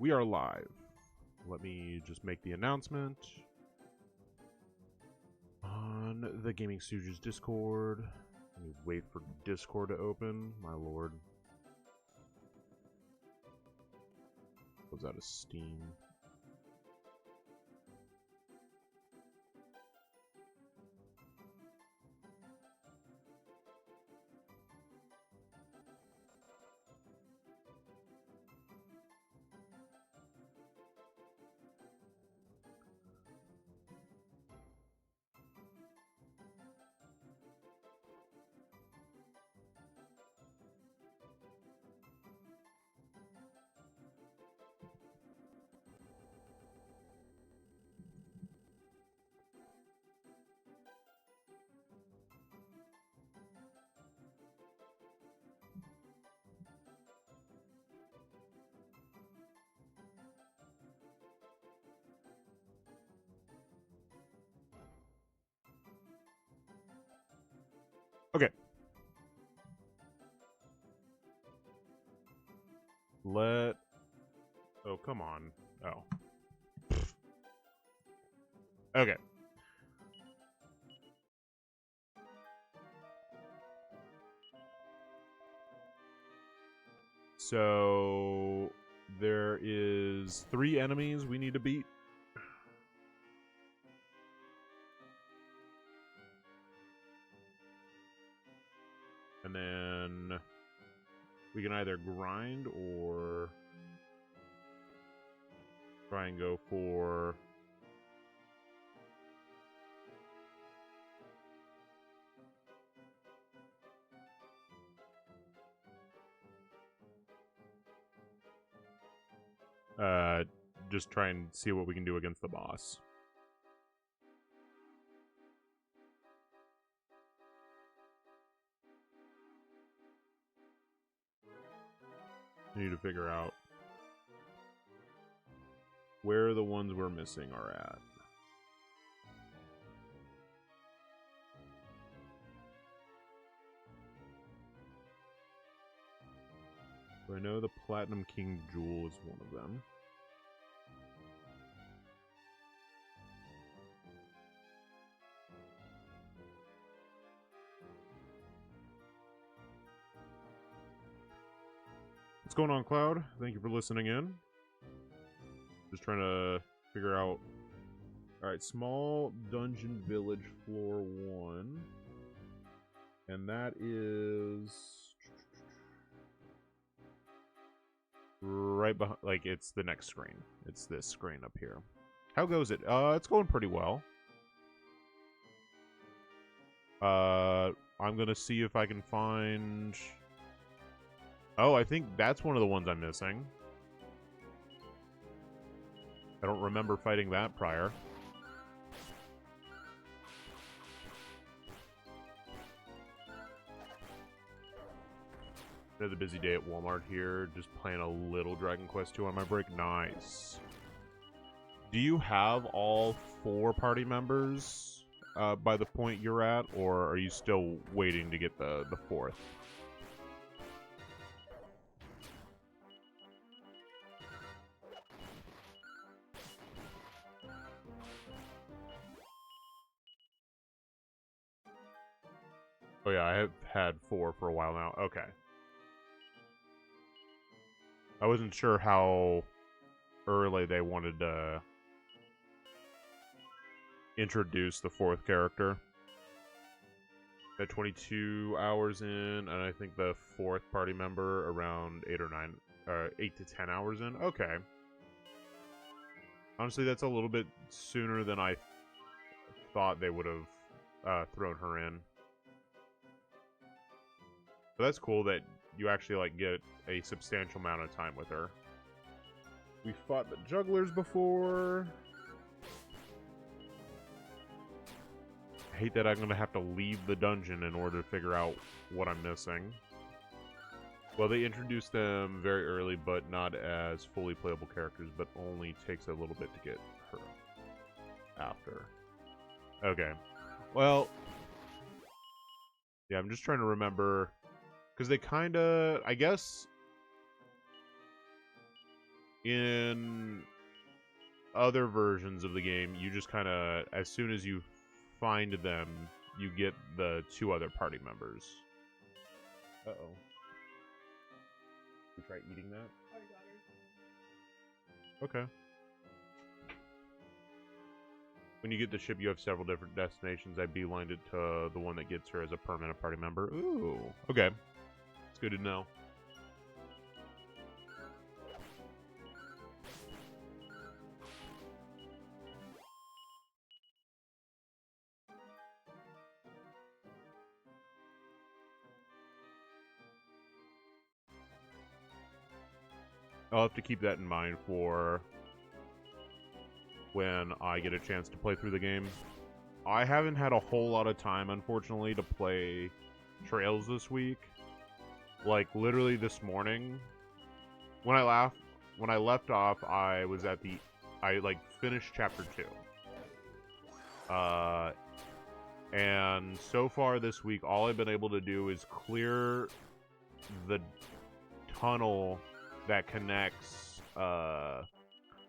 We are live. Let me just make the announcement on the Gaming Stooges Discord. Let me wait for Discord to open. My lord. Was out of Steam. Okay. Oh, come on. Oh. Okay. So there is 3 enemies we need to beat. And then we can either grind or try and go for just try and see what we can do against the boss. I need to figure out where the ones we're missing are at. So I know the Platinum King Jewel is one of them. What's going on, Cloud? Thank you for listening in. Just trying to figure out... Alright, Small Dungeon Village, Floor 1. And that is... right behind... Like, it's the next screen. It's this screen up here. How goes it? It's going pretty well. I'm gonna see if I can find... Oh, I think that's one of the ones I'm missing. I don't remember fighting that prior. Another busy day at Walmart here. Just playing a little Dragon Quest 2 on my break. Nice. Do you have all 4 party members by the point you're at? Or are you still waiting to get the 4th? Oh yeah, I have had 4 for a while now. Okay. I wasn't sure how early they wanted to introduce the 4th character. At 22 hours in, and I think the 4th party member around 8 to 10 hours in. Okay. Honestly, that's a little bit sooner than I thought they would have thrown her in. But that's cool that you actually like get a substantial amount of time with her. We fought the jugglers before. I hate that I'm going to have to leave the dungeon in order to figure out what I'm missing. Well, they introduced them very early, but not as fully playable characters, but only takes a little bit to get her after. Okay. Well, yeah, I'm just trying to remember... Because they kind of, I guess, In other versions of the game, you just kind of, as soon as you find them, you get the 2 other party members. Uh-oh. You try eating that? Okay. When you get the ship, you have several different destinations. I beelined it to the one that gets her as a permanent party member. Ooh. Okay. It's good to know. I'll have to keep that in mind for when I get a chance to play through the game. I haven't had a whole lot of time, unfortunately, to play Trails this week. Like, literally this morning, when I left off, I was at I finished chapter 2. And so far this week, all I've been able to do is clear the tunnel that connects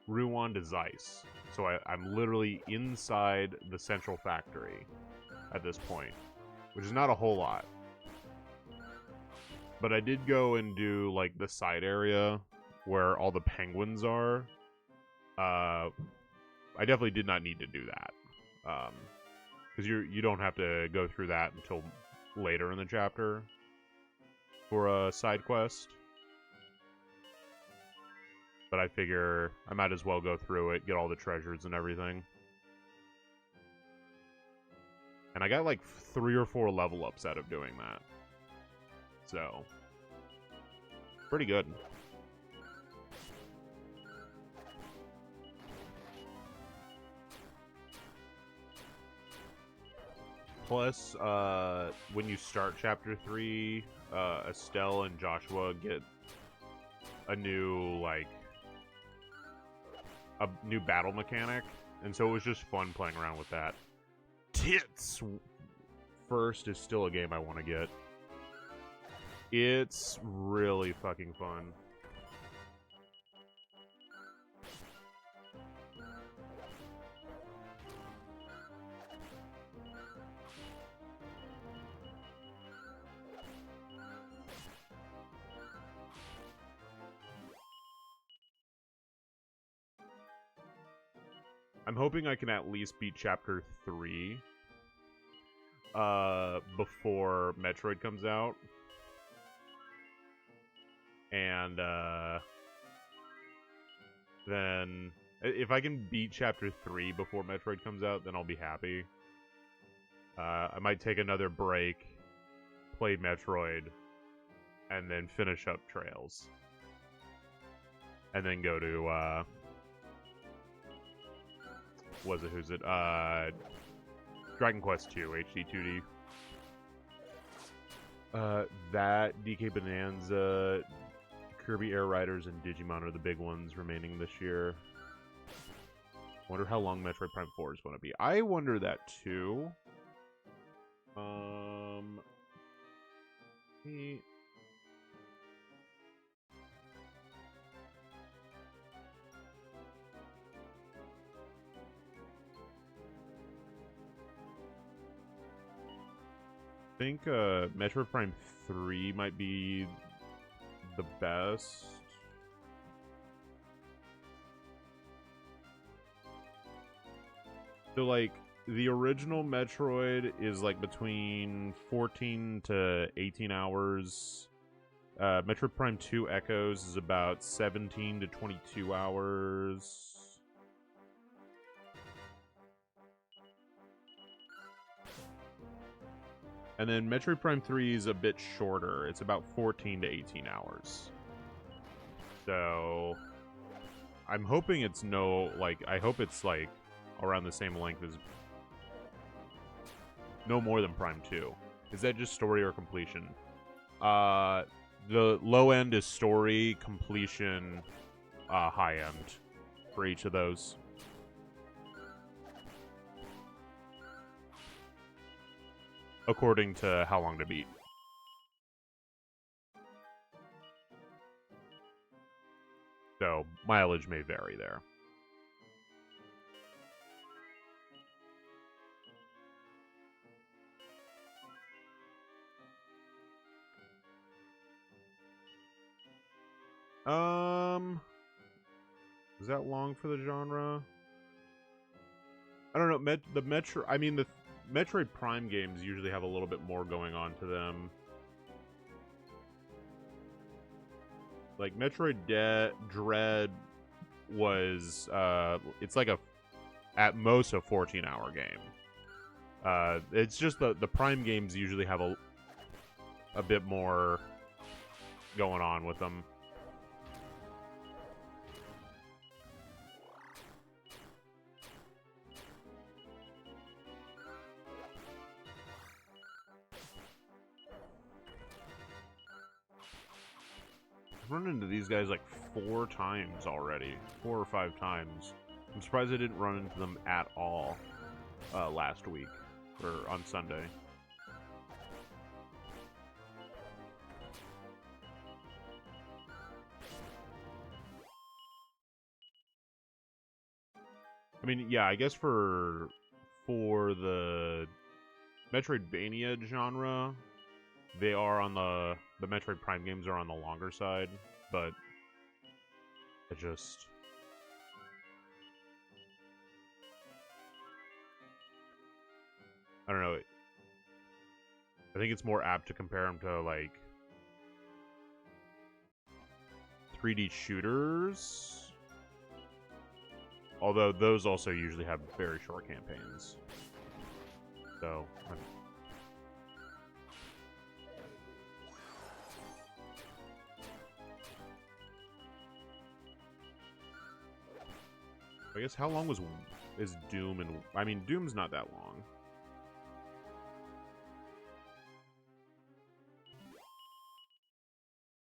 Ruan to Zeiss. So I'm literally inside the central factory at this point, which is not a whole lot. But I did go and do, like, the side area where all the penguins are. I definitely did not need to do that. Because you don't have to go through that until later in the chapter for a side quest. But I figure I might as well go through it, get all the treasures and everything. And I got like 3 or 4 level ups out of doing that. So, pretty good. Plus, when you start Chapter 3, Estelle and Joshua get a new, a new battle mechanic. And so it was just fun playing around with that. Tits First is still a game I want to get. It's really fucking fun. I'm hoping I can at least beat Chapter 3 before Metroid comes out. And then if I can beat Chapter 3 before Metroid comes out, then I'll be happy. I might take another break, play Metroid, and then finish up Trails. And then go to, who's it? Dragon Quest II, HD 2D. That, DK Bonanza, Kirby Air Riders, and Digimon are the big ones remaining this year. Wonder how long Metroid Prime 4 is going to be. I wonder that too. I think Metroid Prime 3 might be the best. So, like, the original Metroid is, like, between 14 to 18 hours. Metroid Prime 2 Echoes is about 17 to 22 hours. And then Metroid Prime 3 is a bit shorter. It's about 14 to 18 hours. So, I'm hoping it's I hope it's, like, around the same length as... No more than Prime 2. Is that just story or completion? The low end is story, completion, high end for each of those. According to how long to beat. So mileage may vary there. Is that long for the genre? I don't know. The Metroid Prime games usually have a little bit more going on to them. Like Metroid Dread was it's like at most a 14-hour game. It's just the Prime games usually have a bit more going on with them. I've run into these guys like 4 times already. 4 or 5 times. I'm surprised I didn't run into them at all last week. Or on Sunday. I mean, yeah, I guess for the Metroidvania genre, they are on the Metroid Prime games are on the longer side, but I just I don't know. I think it's more apt to compare them to like 3D shooters. Although those also usually have very short campaigns. So I guess how long is Doom? And I mean, Doom's not that long.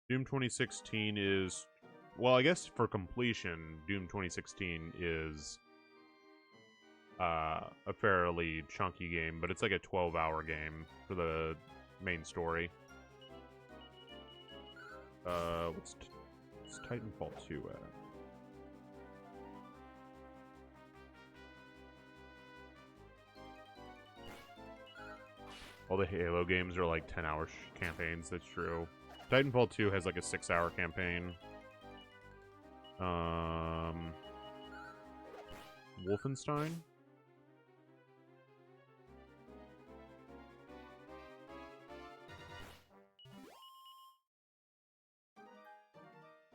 Doom 2016 is, well, I guess for completion, Doom 2016 is a fairly chunky game, but it's like a 12-hour game for the main story. What's Titanfall 2 at? All the Halo games are like 10-hour campaigns, that's true. Titanfall 2 has like a 6-hour campaign. Wolfenstein?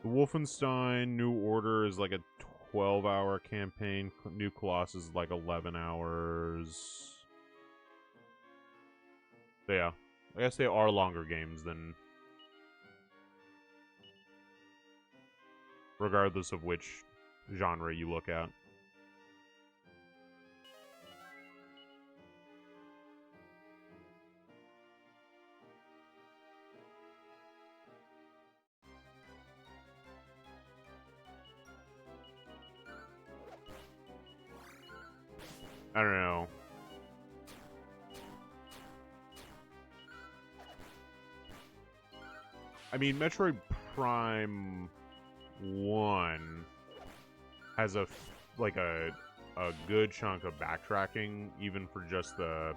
The Wolfenstein New Order is like a 12-hour campaign. New Colossus is like 11 hours. So yeah, I guess they are longer games than... regardless of which genre you look at. I don't know. I mean, Metroid Prime 1 has a good chunk of backtracking, even for just the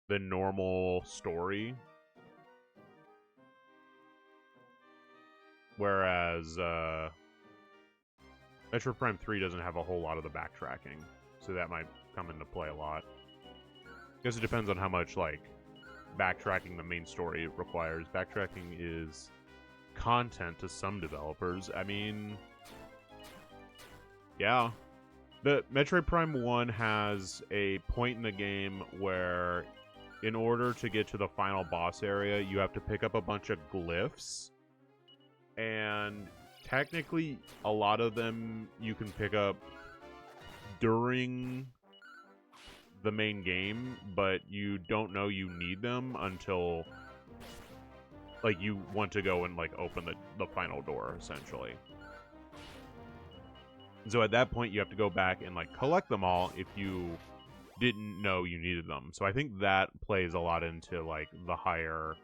normal story. Whereas Metroid Prime 3 doesn't have a whole lot of the backtracking, so that might come into play a lot. I guess it depends on how much like backtracking the main story requires. Backtracking is content to some developers. I mean, yeah. The Metroid Prime 1 has a point in the game where in order to get to the final boss area, you have to pick up a bunch of glyphs. And technically, a lot of them you can pick up during the main game, but you don't know you need them until like you want to go and like open the final door, essentially. And so at that point you have to go back and like collect them all if you didn't know you needed them. So I think that plays a lot into like the higher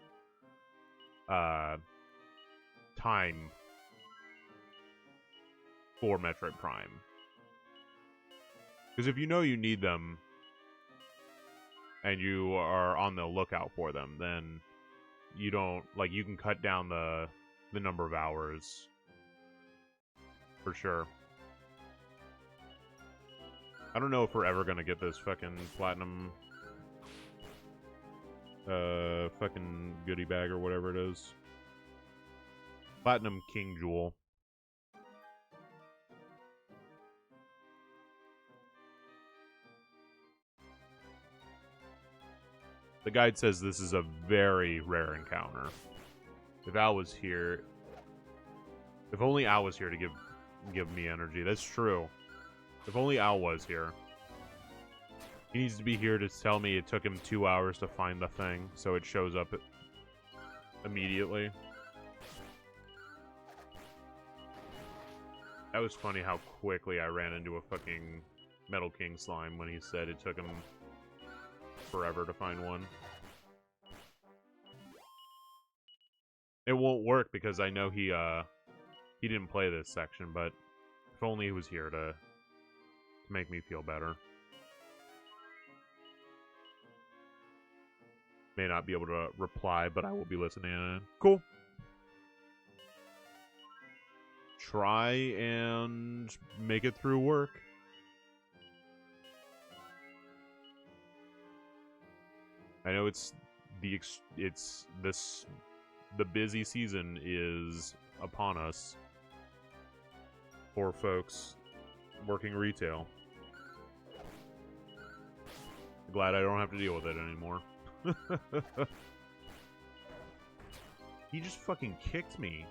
time for Metroid Prime. Because if you know you need them and you are on the lookout for them, then you don't, like, you can cut down the number of hours for sure. I don't know if we're ever gonna get this fucking platinum fucking goodie bag or whatever it is. Platinum King Jewel. The guide says this is a very rare encounter. If Al was here... If only Al was here to give me energy. That's true. If only Al was here. He needs to be here to tell me it took him 2 hours to find the thing, so it shows up immediately. That was funny how quickly I ran into a fucking Metal King slime when he said it took him forever to find one. It won't work because I know he didn't play this section, but if only he was here to make me feel better. May not be able to reply, but I will be listening in. Cool. Try and make it through work. I know the busy season is upon us for folks working retail. Glad I don't have to deal with it anymore. He just fucking kicked me.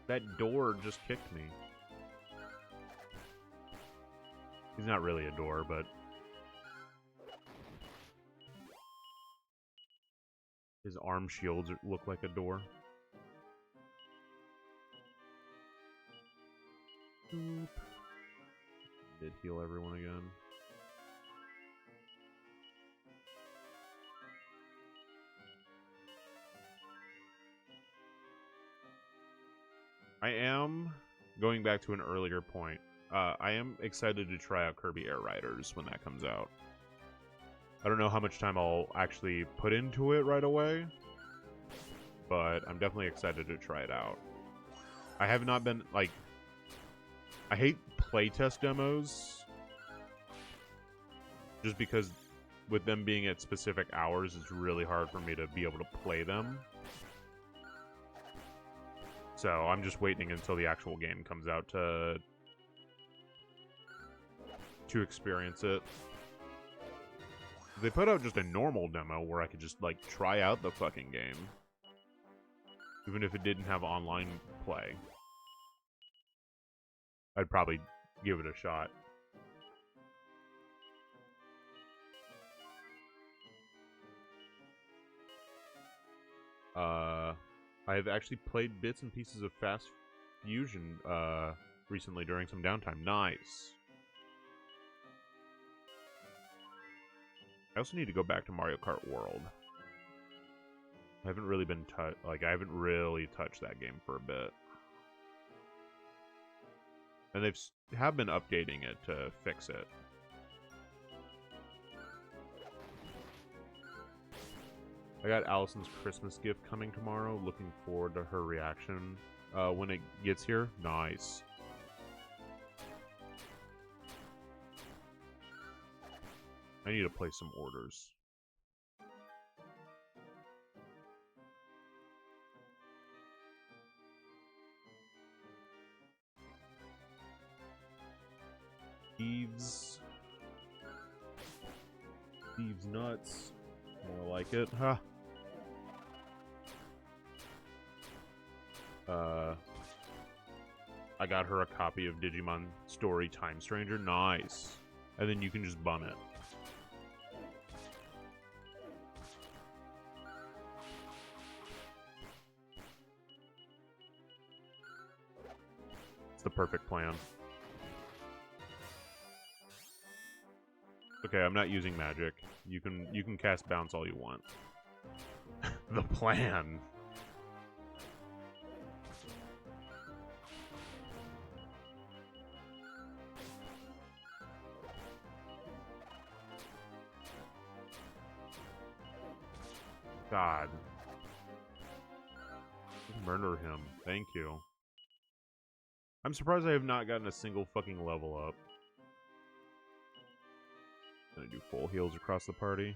That door just kicked me. He's not really a door, but... his arm shields look like a door. Boop. Did heal everyone again. I am, going back to an earlier point, I am excited to try out Kirby Air Riders when that comes out. I don't know how much time I'll actually put into it right away, but I'm definitely excited to try it out. I have not been, like, I hate playtest demos, just because with them being at specific hours, it's really hard for me to be able to play them. So I'm just waiting until the actual game comes out to experience it. They put out just a normal demo where I could just, like, try out the fucking game. Even if it didn't have online play. I'd probably give it a shot. I've actually played bits and pieces of Fast Fusion recently during some downtime. Nice. I also need to go back to Mario Kart World. I haven't really been I haven't really touched that game for a bit. And they have been updating it to fix it. I got Allison's Christmas gift coming tomorrow. Looking forward to her reaction when it gets here. Nice. I need to place some orders. Thieves nuts. More like it, huh? I got her a copy of Digimon Story Time Stranger. Nice. And then you can just bum it. It's the perfect plan. Okay, I'm not using magic. You can cast bounce all you want. the plan. God. Murder him. Thank you. I'm surprised I have not gotten a single fucking level up. Gonna do full heals across the party.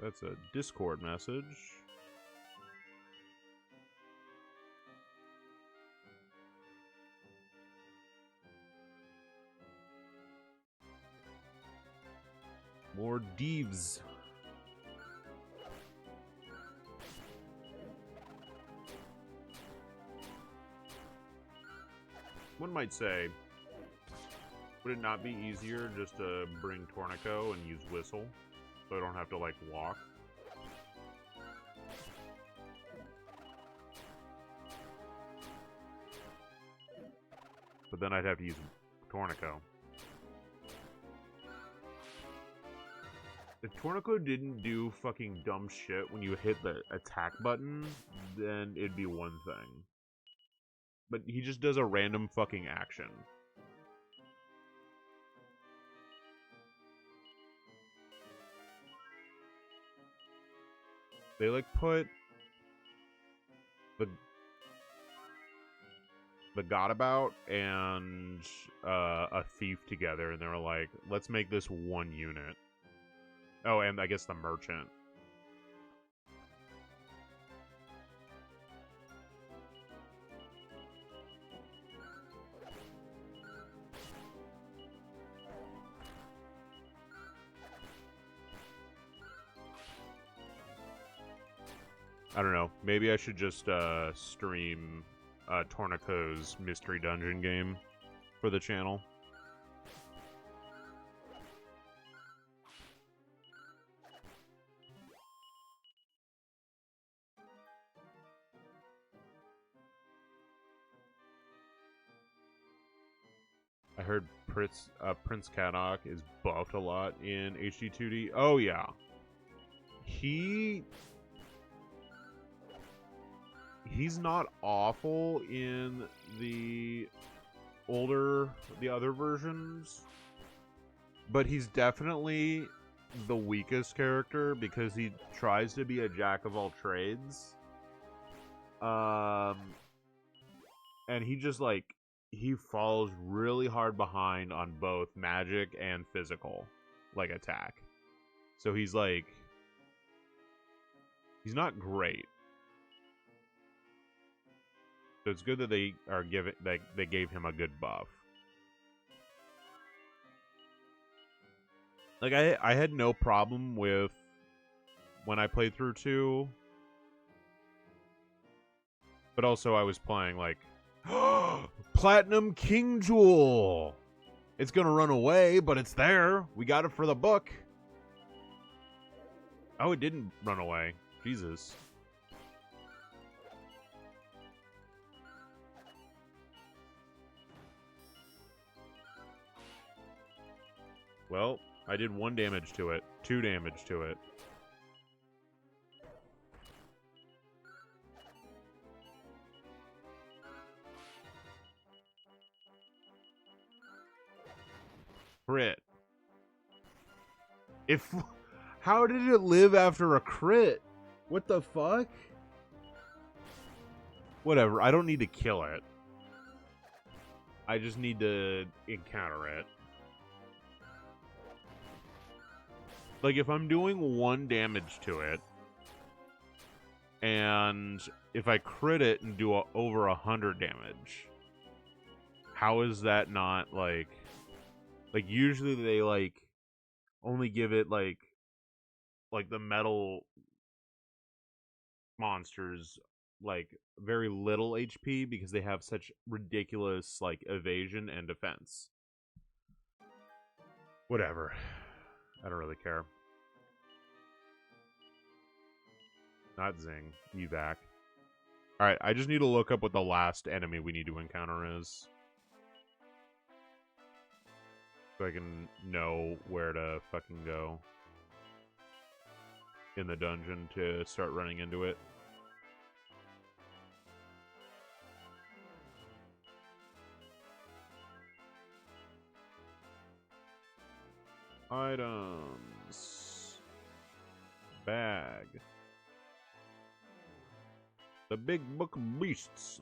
That's a Discord message. More Deeves. One might say, would it not be easier just to bring Tornico and use Whistle, so I don't have to, like, walk? But then I'd have to use Tornico. If Tornico didn't do fucking dumb shit when you hit the attack button, then it'd be one thing. But he just does a random fucking action. They, like, put the Godabout and a Thief together, and they were like, let's make this one unit. Oh, and I guess the Merchant. I don't know. Maybe I should just stream Tornico's Mystery Dungeon game for the channel. I heard Prince Kadok is buffed a lot in HD2D. Oh yeah, he's not awful in the other versions, but he's definitely the weakest character because he tries to be a jack of all trades. And he just, like, he falls really hard behind on both magic and physical, like, attack. So he's, like, he's not great. So it's good that they gave him a good buff. Like, I had no problem with when I played through 2. But also I was playing, like, Platinum King Jewel! It's gonna run away, but it's there. We got it for the book. Oh, it didn't run away. Jesus. Well, I did 1 damage to it. 2 damage to it. Crit. How did it live after a crit? What the fuck? Whatever, I don't need to kill it. I just need to encounter it. Like, if I'm doing 1 damage to it, and if I crit it and do over 100 damage, how is that not, like... Like, usually they, like, only give it, like the metal monsters, like, very little HP because they have such ridiculous, like, evasion and defense. Whatever. I don't really care. Not Zing. Evac. Alright, I just need to look up what the last enemy we need to encounter is. So I can know where to fucking go in the dungeon to start running into it. Items. Bag. The Big Book of Beasts.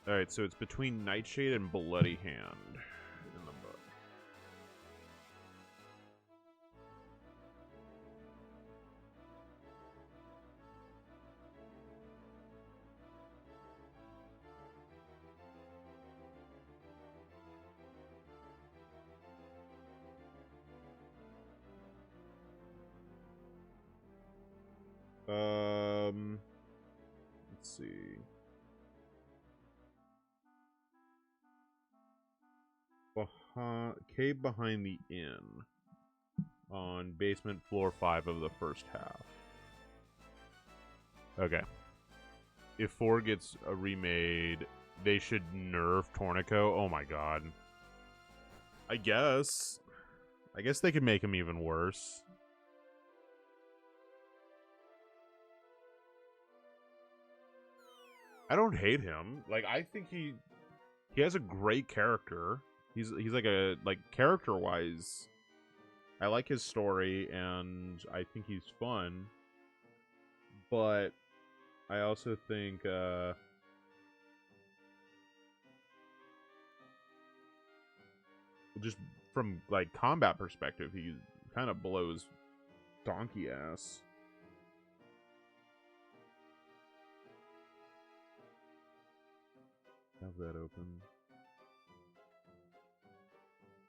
Alright, so it's between Nightshade and Bloody Hand in the book. Let's see. Cave behind the inn on basement floor 5 of the first half. Okay. If 4 gets remade, they should nerf Tornico. Oh my god. I guess they could make him even worse. I don't hate him. Like, I think he has a great character. He's like a, like, character-wise, I like his story, and I think he's fun. But I also think, just from, like, combat perspective, he kind of blows donkey ass. Have that open.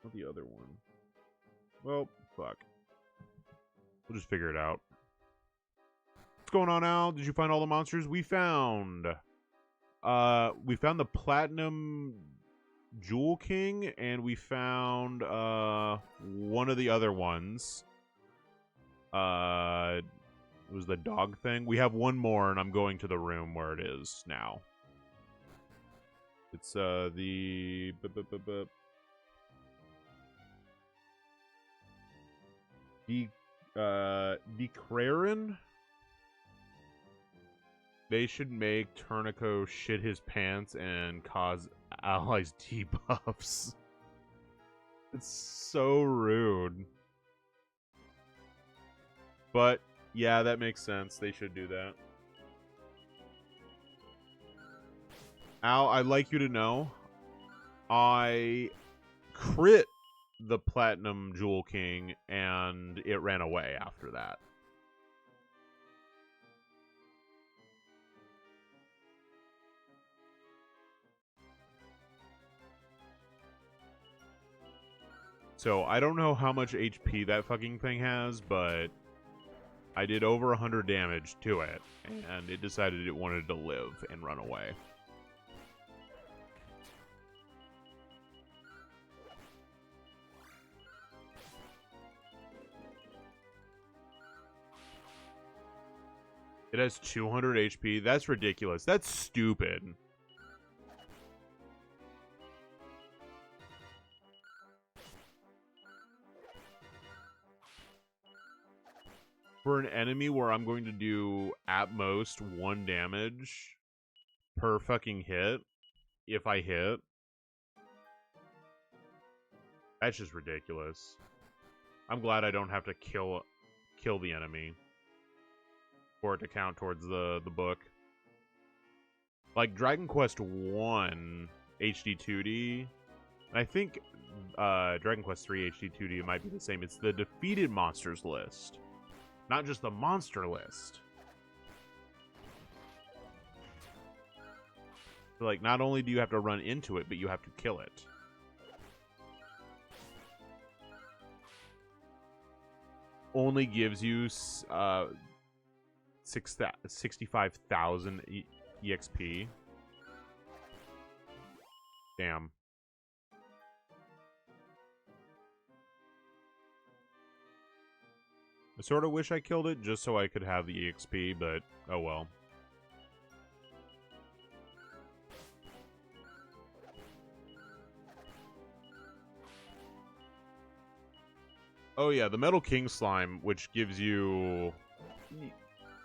Not the other one. Well, fuck. We'll just figure it out. What's going on, Al? Did you find all the monsters? We found the Platinum Jewel King, and we found one of the other ones. It was the dog thing. We have one more, and I'm going to the room where it is now. It's the Decraren. They should make Turnico shit his pants and cause allies debuffs. It's so rude. But yeah, that makes sense. They should do that. Al, I'd like you to know, I crit the Platinum Jewel King, and it ran away after that. So, I don't know how much HP that fucking thing has, but I did over 100 damage to it, and it decided it wanted to live and run away. It has 200 HP. That's ridiculous. That's stupid. For an enemy where I'm going to do at most 1 damage per fucking hit, if I hit, that's just ridiculous. I'm glad I don't have to kill the enemy for it to count towards the book. Like Dragon Quest 1 HD 2D, and I think Dragon Quest 3 HD 2D might be the same. It's the defeated monsters list, not just the monster list. So, like, not only do you have to run into it, but you have to kill it. Only gives you 65,000 EXP. Damn. I sort of wish I killed it just so I could have the EXP, but oh well. Oh yeah, the Metal King Slime, which gives you,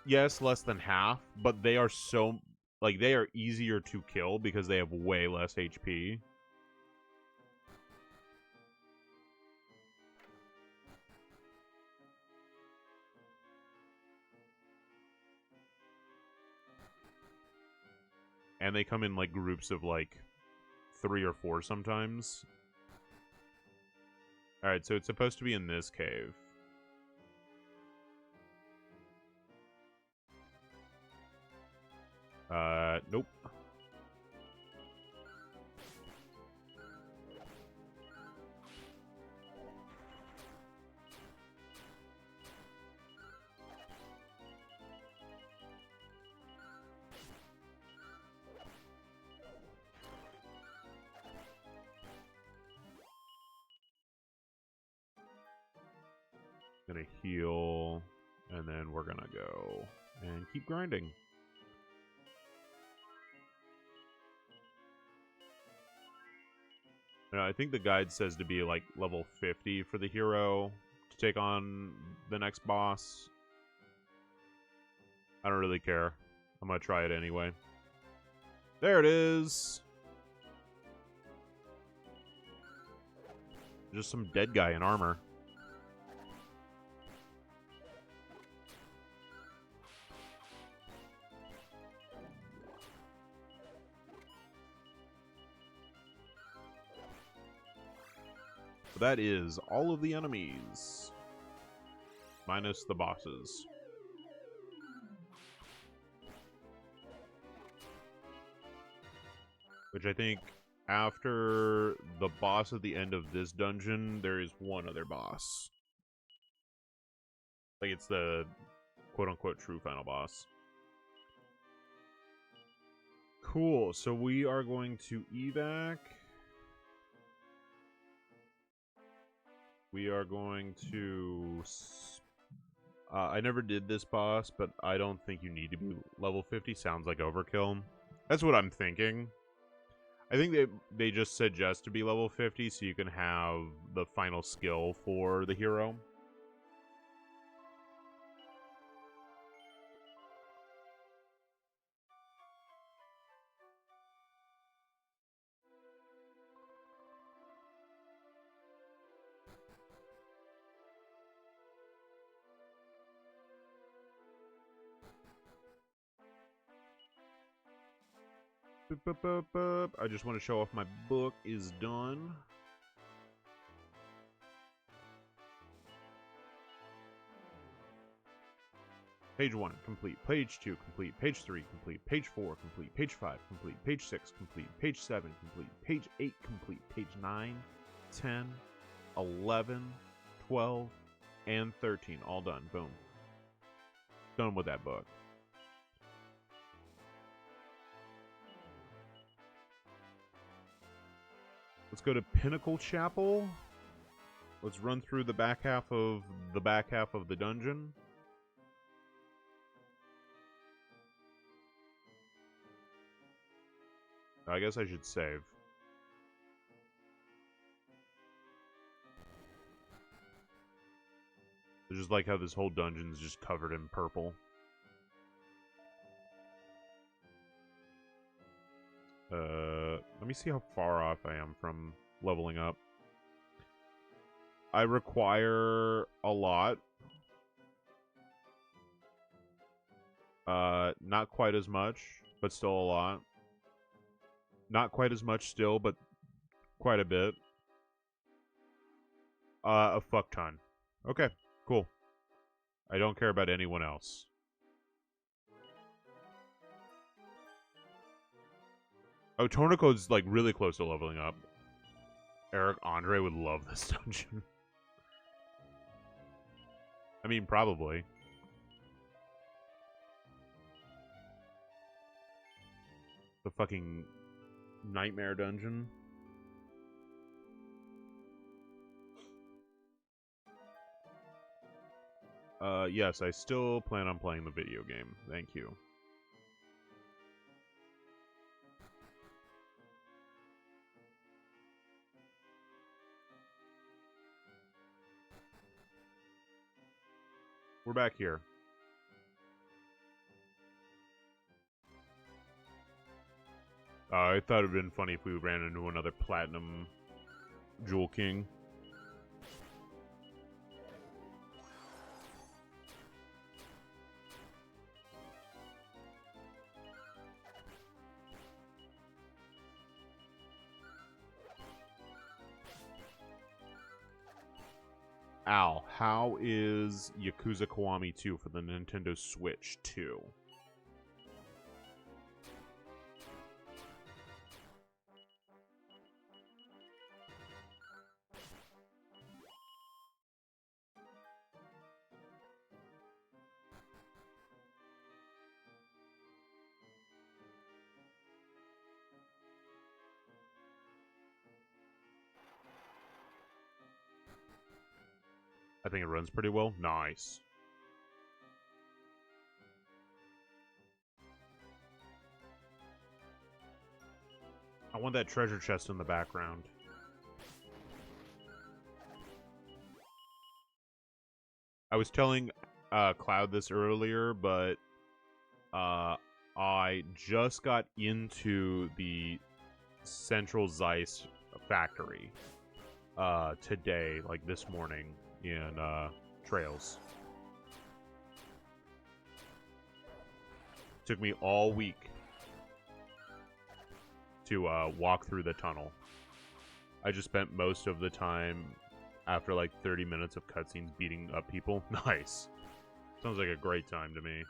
yes, less than half, but they are so, like, they are easier to kill because they have way less HP. And they come in, like, groups of, like, 3 or 4 sometimes. Alright, so it's supposed to be in this cave. Nope. Gonna heal, and then we're gonna go and keep grinding. I think the guide says to be like level 50 for the hero to take on the next boss. I don't really care. I'm gonna try it anyway. There it is. Just some dead guy in armor. So that is all of the enemies. Minus the bosses. Which I think after the boss at the end of this dungeon, there is one other boss. Like, it's the quote-unquote true final boss. Cool, so we are going to evac. We are going to... I never did this boss, but I don't think you need to be level 50. Sounds like overkill. That's what I'm thinking. I think they just suggest to be level 50 so you can have the final skill for the hero. Boop, boop, boop, boop. I just want to show off my book is done. Page 1, complete. Page 2, complete. Page 3, complete. Page 4, complete. Page 5, complete. Page 6, complete. Page 7, complete. Page 8, complete. Page 9, 10, 11, 12, and 13. All done. Boom. Done with that book. Let's go to Pinnacle Chapel. Let's run through the back half of the dungeon. I guess I should save. I just like how this whole dungeon is just covered in purple. Let me see how far off I am from leveling up. I require a lot. Not quite as much, but still a lot. Not quite as much still, but quite a bit. A fuck ton. Okay, cool. I don't care about anyone else. Oh, Tornico's like really close to leveling up. Eric Andre would love this dungeon. I mean, probably. The fucking nightmare dungeon. Yes, I still plan on playing the video game. Thank you. We're back here. I thought it'd been funny if we ran into another Platinum Jewel King. Al, how is Yakuza Kiwami 2 for the Nintendo Switch 2? I think it runs pretty well. Nice. I want that treasure chest in the background. I was telling Cloud this earlier, but I just got into the Central Zeiss factory today, like this morning, in Trails. Took me all week to walk through the tunnel. I just spent most of the time after like 30 minutes of cutscenes beating up people. Nice. Sounds like a great time to me.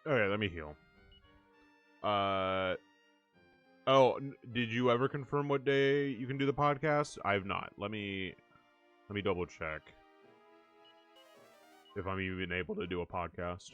Okay, let me heal. Oh, did you ever confirm what day you can do the podcast? I have not. Let me double check if I'm even able to do a podcast.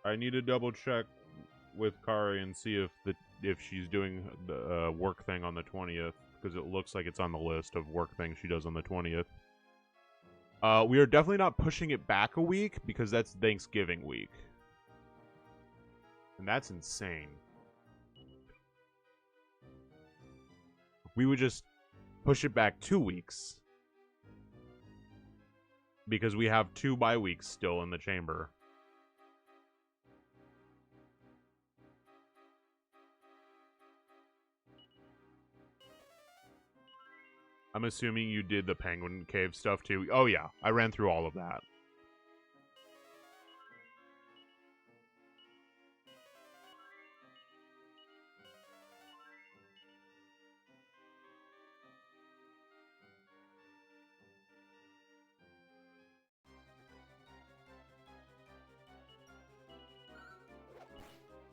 I need to double check with Kari and see if she's doing the work thing on the 20th, because it looks like it's on the list of work things she does on the 20th. We are definitely not pushing it back a week, because that's Thanksgiving week. And that's insane. We would just push it back 2 weeks, because we have 2 bye weeks still in the chamber. I'm assuming you did the Penguin Cave stuff too. Oh yeah, I ran through all of that.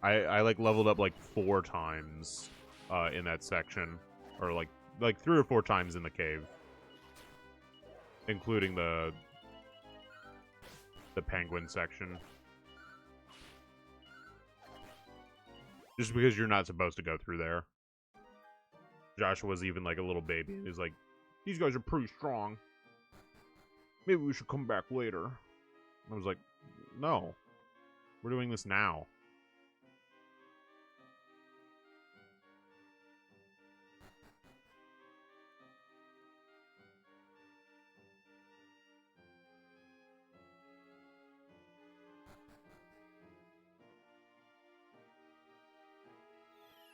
I like leveled up like 4 times in that section, or like 3 or 4 times in the cave, including the penguin section. Just because you're not supposed to go through there. Joshua's even like a little baby. He's like, these guys are pretty strong. Maybe we should come back later. I was like, No. We're doing this now.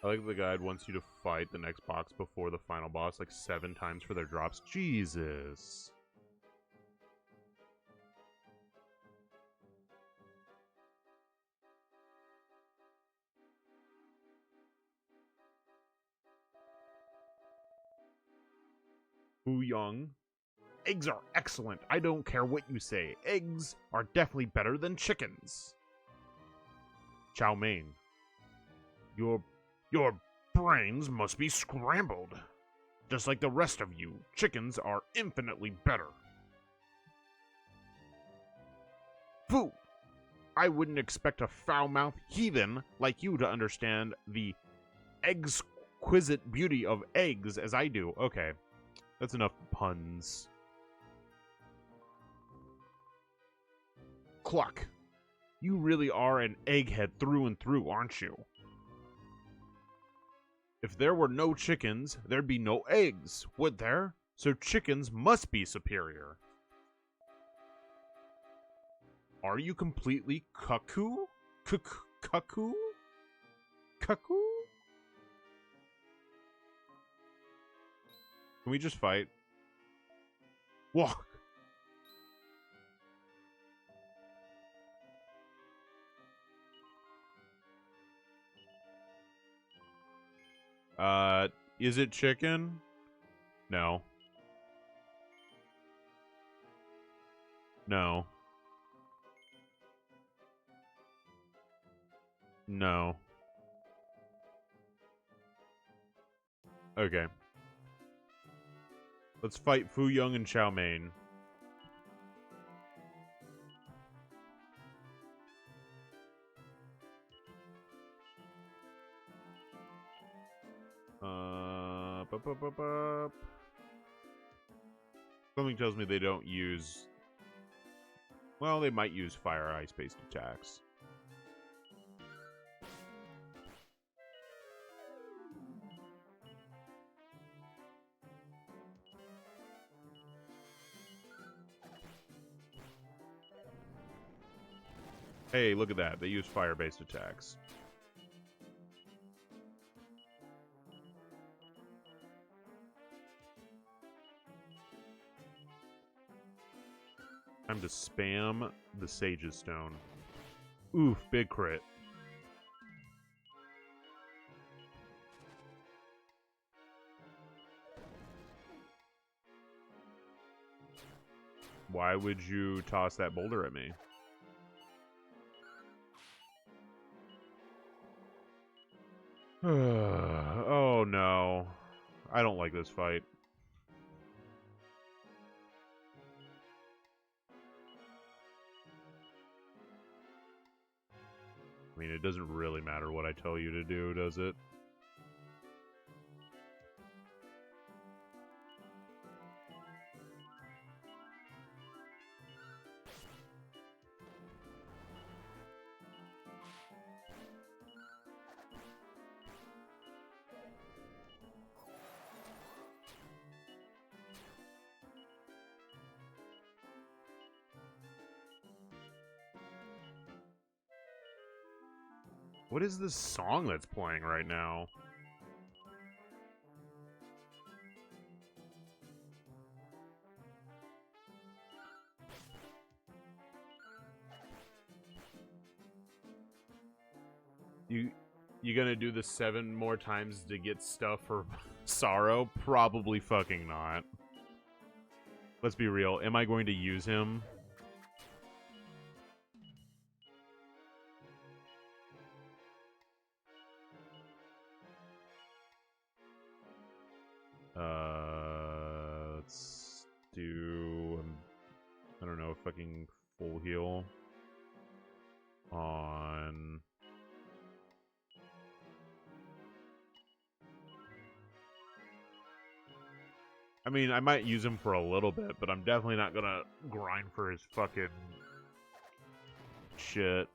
I like the guide wants you to fight the next box before the final boss like 7 times for their drops. Jesus. Fu Young. Eggs are excellent. I don't care what you say. Eggs are definitely better than chickens. Chow Mein. Your brains must be scrambled. Just like the rest of you, chickens are infinitely better. Fu! I wouldn't expect a foul-mouthed heathen like you to understand the exquisite beauty of eggs as I do. Okay, that's enough puns. Cluck. You really are an egghead through and through, aren't you? If there were no chickens, there'd be no eggs, would there? So chickens must be superior. Are you completely cuckoo? Cuckoo? Cuckoo? Can we just fight? Walk. Is it chicken? No. No. No. Okay. Let's fight Fu Young and Chow Mein. Something tells me they don't use... Well, they might use fire ice-based attacks. Hey, look at that. They use fire-based attacks. Time to spam the Sage's Stone. Oof, big crit. Why would you toss that boulder at me? Oh no. I don't like this fight. I mean, it doesn't really matter what I tell you to do, does it? What is this song that's playing right now? You gonna do this 7 more times to get stuff for Sorrow? Probably fucking not. Let's be real. Am I going to use him? Let's do... I don't know, fucking full heal on... I mean, I might use him for a little bit, but I'm definitely not gonna grind for his fucking Shit.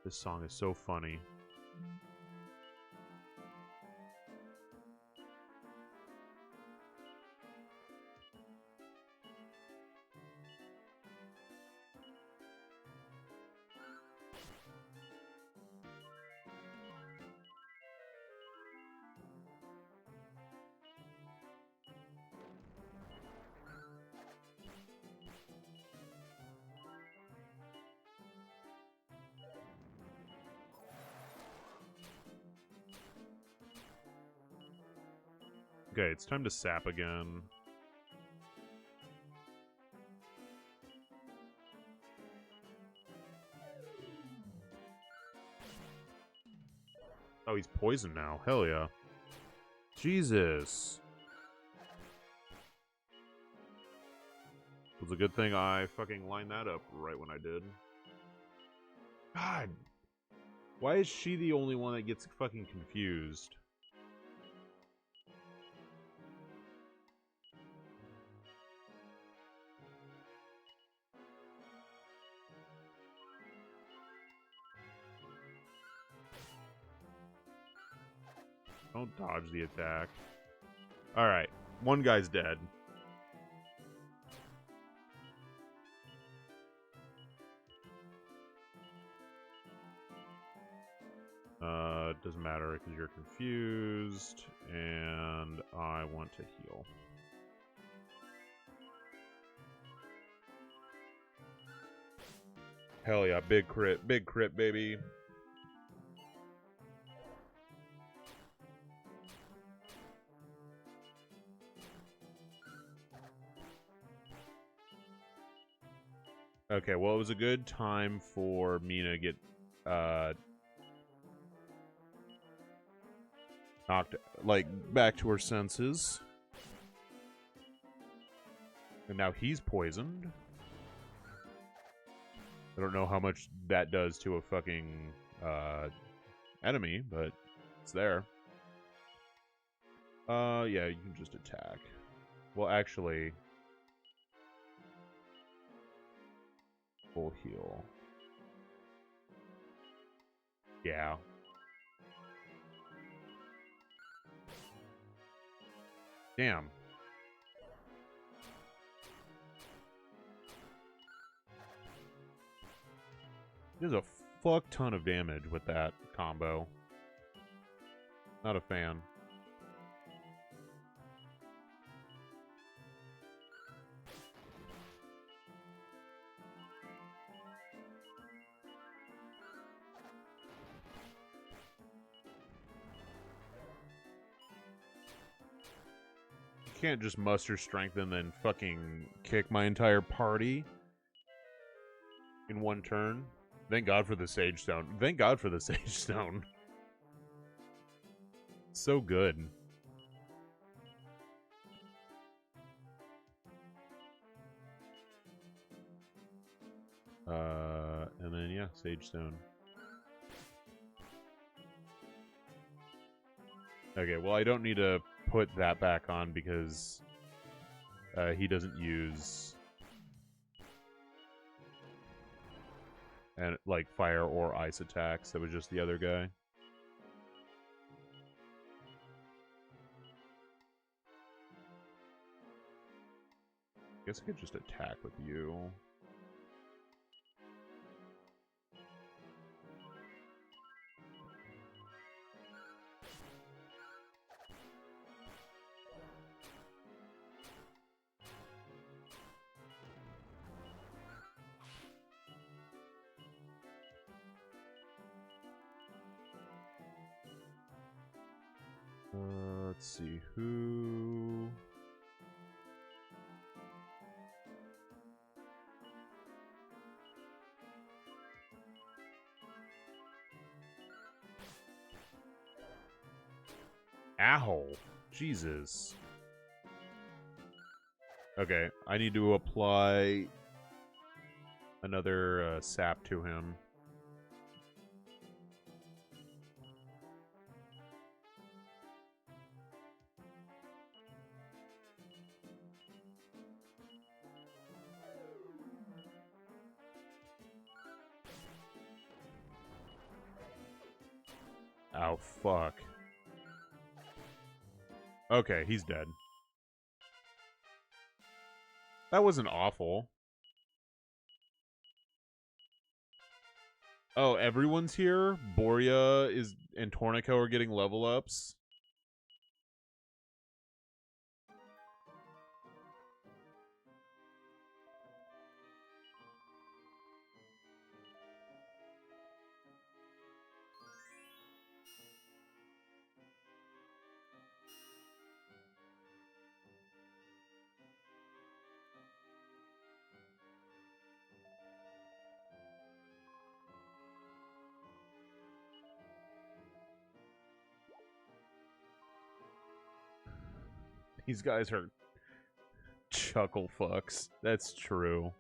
This song is so funny. Okay, it's time to sap again. Oh, he's poisoned now. Hell yeah. Jesus. It was a good thing I fucking lined that up right when I did. God. Why is she the only one that gets fucking confused? Don't dodge the attack. Alright. One guy's dead. Doesn't matter because you're confused, and I want to heal. Hell yeah, big crit, baby. Okay, well, it was a good time for Mina to get, knocked, like, back to her senses. And now he's poisoned. I don't know how much that does to a fucking, enemy, but it's there. Yeah, you can just attack. Well, actually... full heal. Yeah. Damn. There's a fuck ton of damage with that combo. Not a fan. You can't just muster strength and then fucking kick my entire party in one turn. Thank God for the Sage Stone. Thank God for the Sage Stone. So good. And then, yeah, Sage Stone. Okay, well, I don't need to put that back on because he doesn't use and like fire or ice attacks. That was just the other guy. I guess I could just attack with you. Let's see who. Ow! Jesus. Okay, I need to apply another sap to him. Oh, fuck. Okay, he's dead. That wasn't awful. Oh, everyone's here? Boria and Tornico are getting level ups? These guys are chuckle fucks. That's true.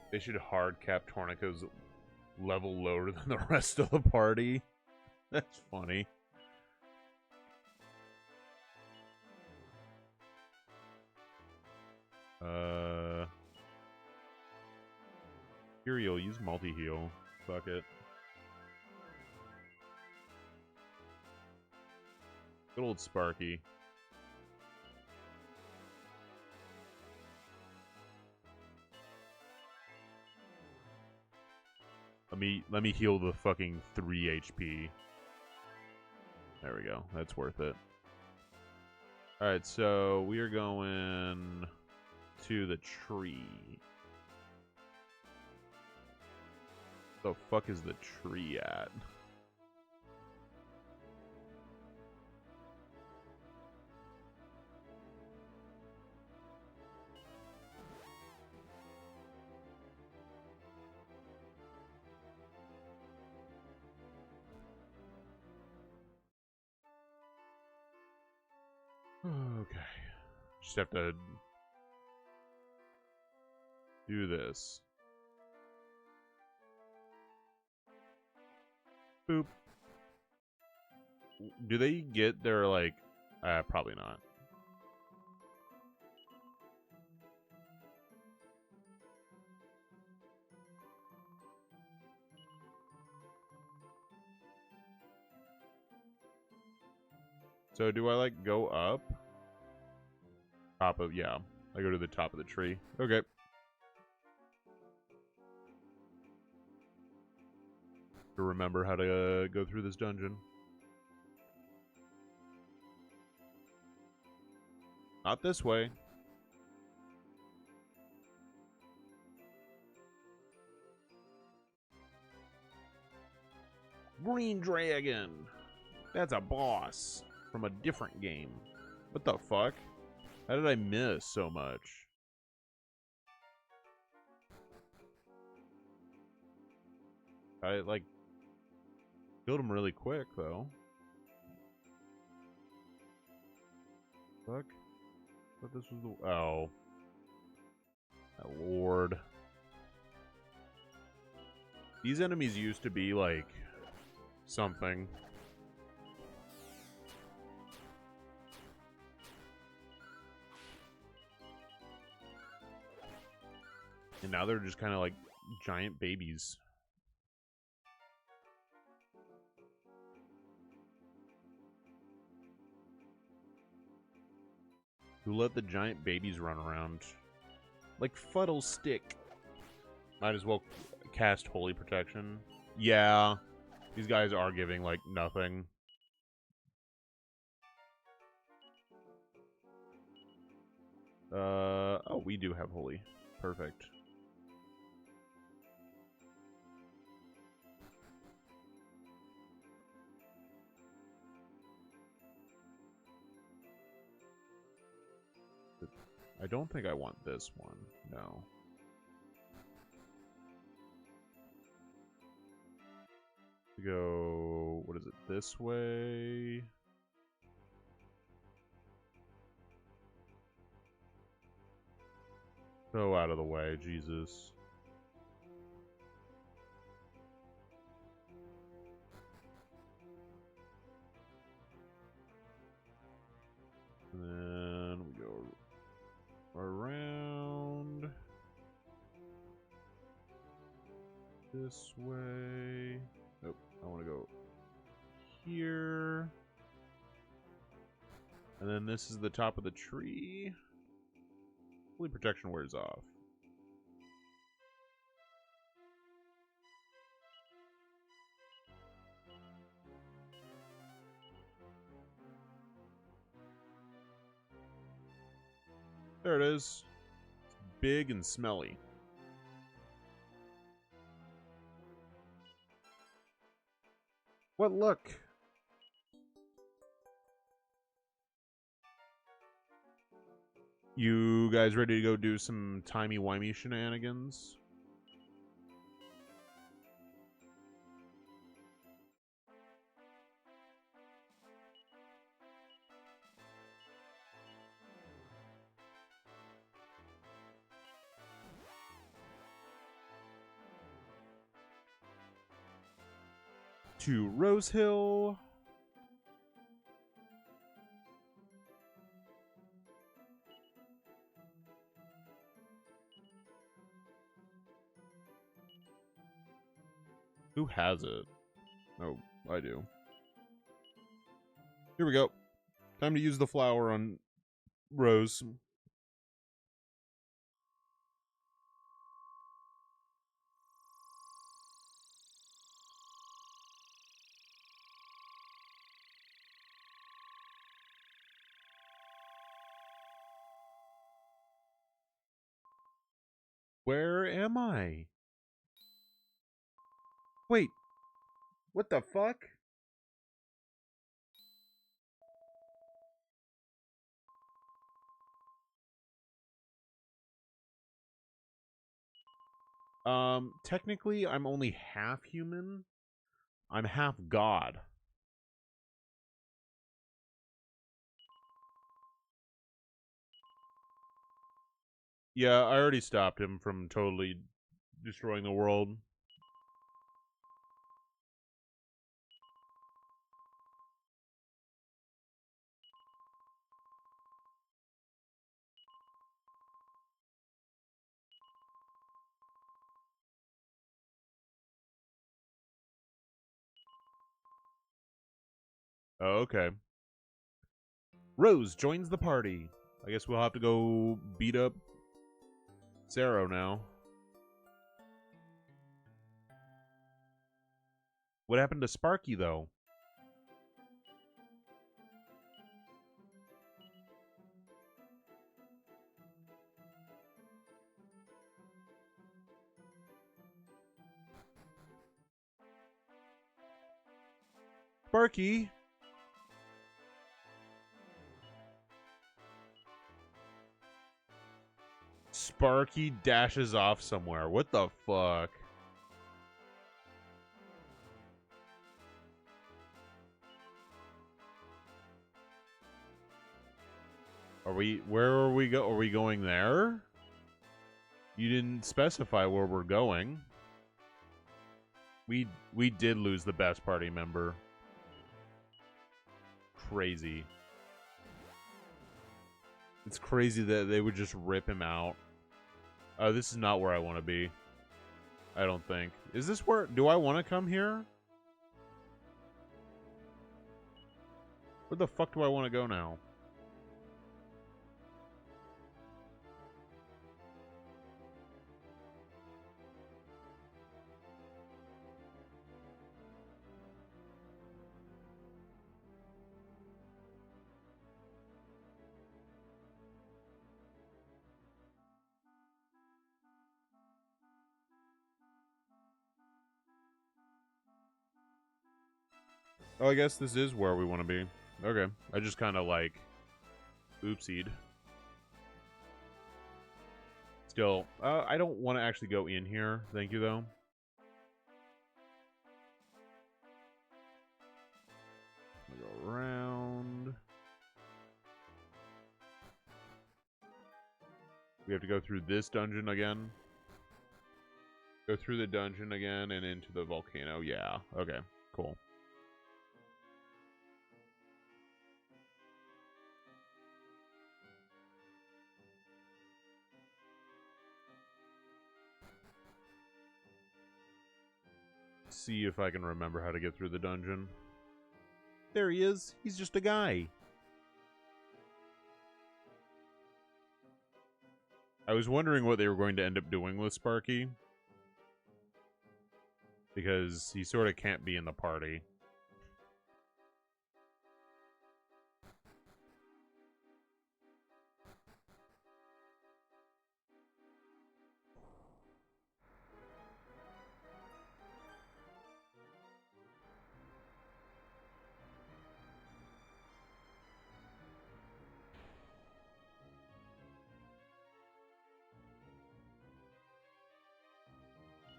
They should hard cap Tornico's level lower than the rest of the party. That's funny. Here you'll use multi-heal. Fuck it. Good old Sparky. Let me heal the fucking 3 HP. There we go. That's worth it. Alright, so we are going to the tree. The fuck is the tree at? Okay. Just have to do this. Boop. Do they get their, like... probably not. So do I, like, go up? Top of... yeah. I go to the top of the tree. Okay. To remember how to go through this dungeon. Not this way. Green Dragon! That's a boss from a different game. What the fuck? How did I miss so much? I, like, killed him really quick, though. Fuck. I thought this was the... oh. My lord. These enemies used to be, like, something. And now they're just kind of like giant babies. Who let the giant babies run around? Like Fuddlestick. Might as well cast Holy Protection. Yeah. These guys are giving, like, nothing. Oh, we do have Holy. Perfect. I don't think I want this one. No. Go, what is it, this way? So out of the way, Jesus. And then we go around this way. Nope, I want to go here. And then this is the top of the tree. Hopefully protection wears off. There it is. It's big and smelly. What look? You guys ready to go do some timey-wimey shenanigans? To Rose Hill. Who has it? Oh, I do. Here we go. Time to use the flower on Rose. Where am I? Wait. What the fuck? Technically, I'm only half human. I'm half god. Yeah, I already stopped him from totally destroying the world. Oh, okay. Rose joins the party. I guess we'll have to go beat up Zero now. What happened to Sparky, though? Sparky? Sparky dashes off somewhere. What the fuck? Where are we go? Are we going there? You didn't specify where we're going. We did lose the best party member. Crazy. It's crazy that they would just rip him out. Oh, this is not where I want to be. I don't think. Is this where... Do I want to come here? Where the fuck do I want to go now? Oh, I guess this is where we want to be. Okay. I just kind of like... oopsied. Still, I don't want to actually go in here. Thank you, though. Go around. We have to go through this dungeon again. Go through the dungeon again and into the volcano. Yeah, okay, cool. See if I can remember how to get through the dungeon. There he is. He's just a guy. I was wondering what they were going to end up doing with Sparky. Because he sort of can't be in the party.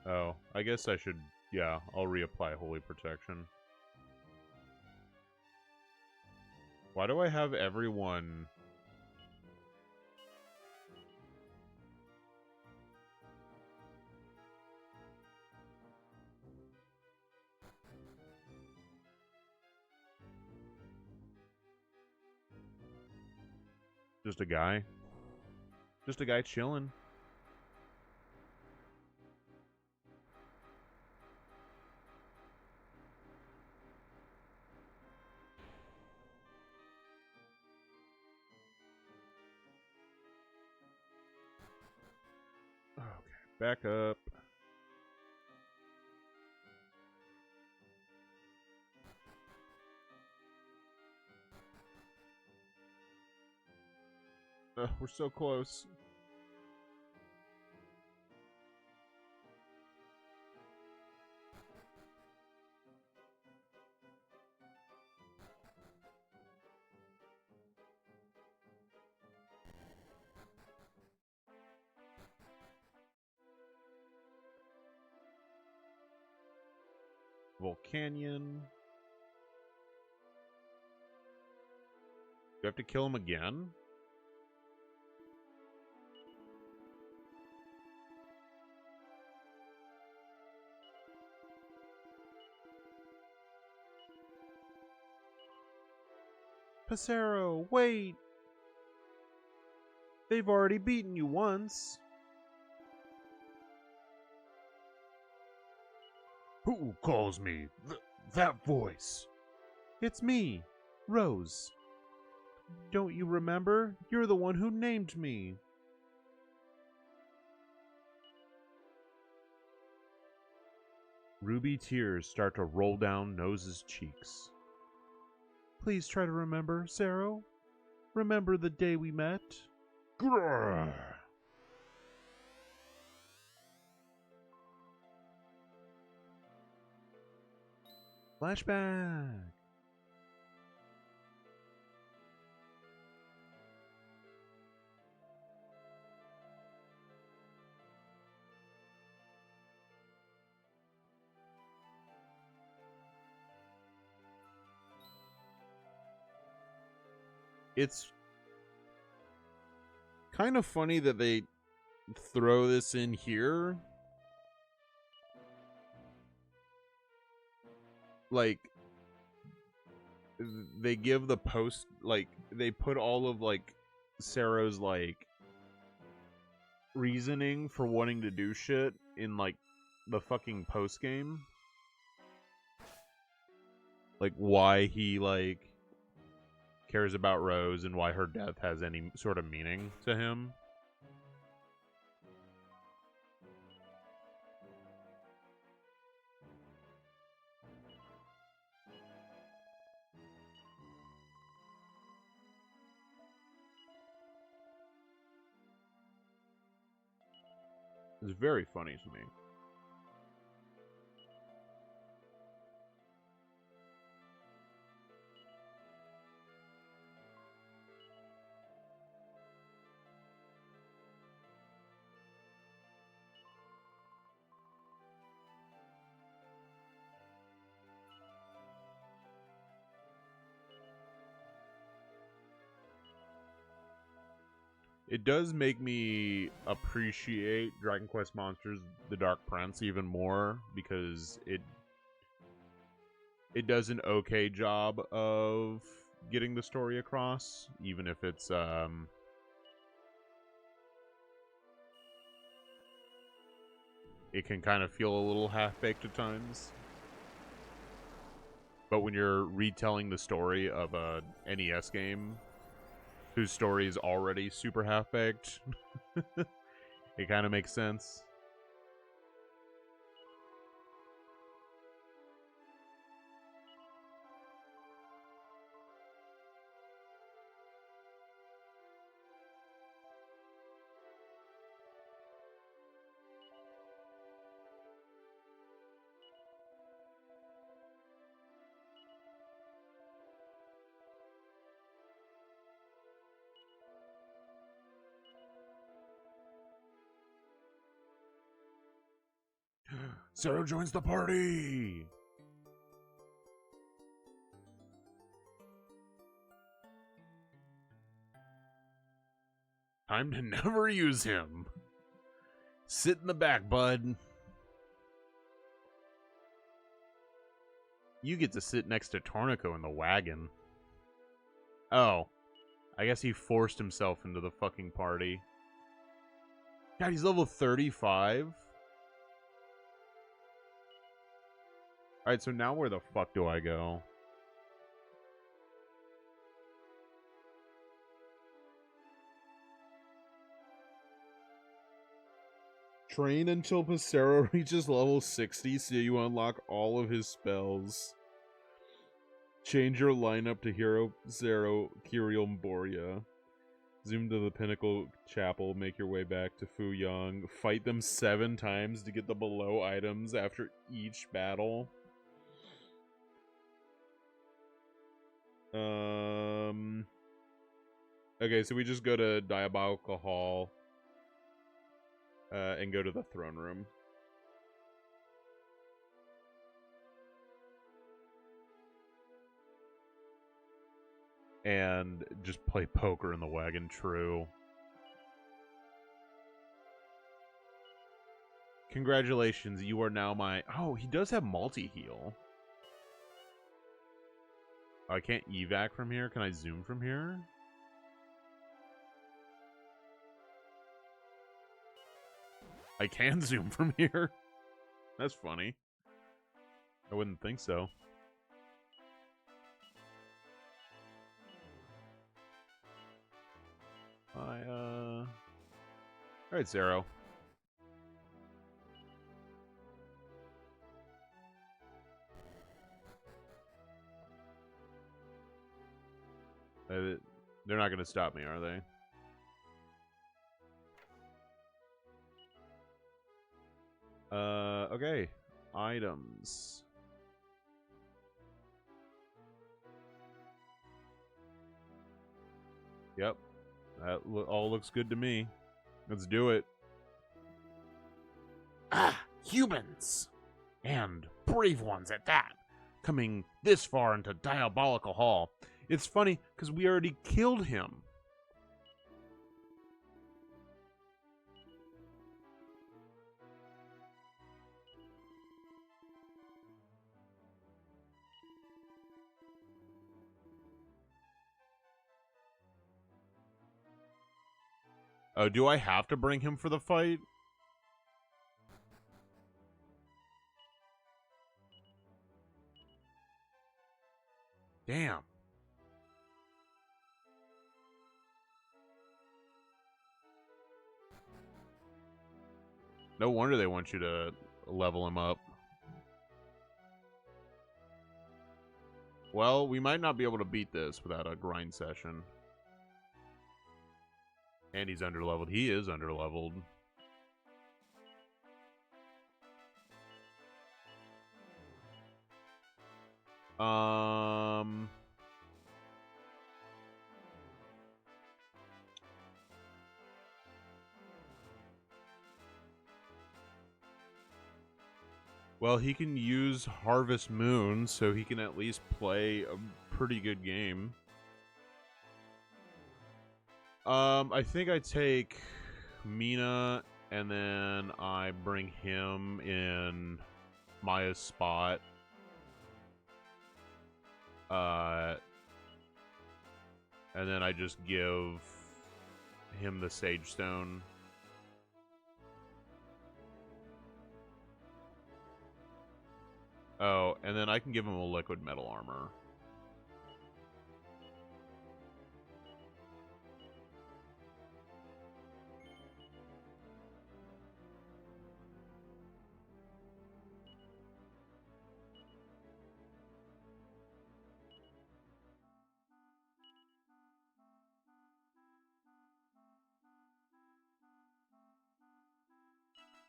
Oh, I guess I should, yeah, I'll reapply Holy Protection. Why do I have everyone... Just a guy? Just a guy chilling. Okay, back up. We're so close. Volcanion. Do you have to kill him again? Passero, wait! They've already beaten you once. Who calls me? That voice? It's me, Rose. Don't you remember? You're the one who named me. Ruby tears start to roll down Nose's cheeks. Please try to remember, Saro. Remember the day we met? Grrr. Flashback. It's kind of funny that they throw this in here. Like, they give the post, like, they put all of, like, Sarah's, like, reasoning for wanting to do shit in, like, the fucking post game. Like, why he, like, cares about Rose and why her death has any sort of meaning to him. It's very funny to me. It does make me appreciate Dragon Quest Monsters: The Dark Prince even more, because it does an okay job of getting the story across, even if it's it can kind of feel a little half-baked at times. But when you're retelling the story of a NES game whose story is already super half-baked, it kind of makes sense. Zero joins the party! Time to never use him. Sit in the back, bud. You get to sit next to Tornico in the wagon. Oh. I guess he forced himself into the fucking party. God, he's level 35? Alright, so now where the fuck do I go? Train until Passero reaches level 60 so you unlock all of his spells. Change your lineup to Hero Zero Kirill Mboria. Zoom to the Pinnacle Chapel, make your way back to Fu Yang. Fight them 7 times to get the below items after each battle. Okay, so we just go to Diabolical Hall and go to the throne room. And just play poker in the wagon, true. Congratulations, you are now my... Oh, he does have multi-heal. I can't evac from here. Can I zoom from here? I can zoom from here. That's funny. I wouldn't think so. Alright, Zero. They're not going to stop me, are they? Okay. Items. Yep. That all looks good to me. Let's do it. Ah, humans! And brave ones at that. Coming this far into Diabolical Hall. It's funny, because we already killed him. Oh, do I have to bring him for the fight? Damn. No wonder they want you to level him up. Well, we might not be able to beat this without a grind session. And he's underleveled. He is underleveled. Well, he can use Harvest Moon, so he can at least play a pretty good game. I think I take Mina, and then I bring him in Maya's spot. And then I just give him the Sage Stone. Oh, and then I can give him a liquid metal armor.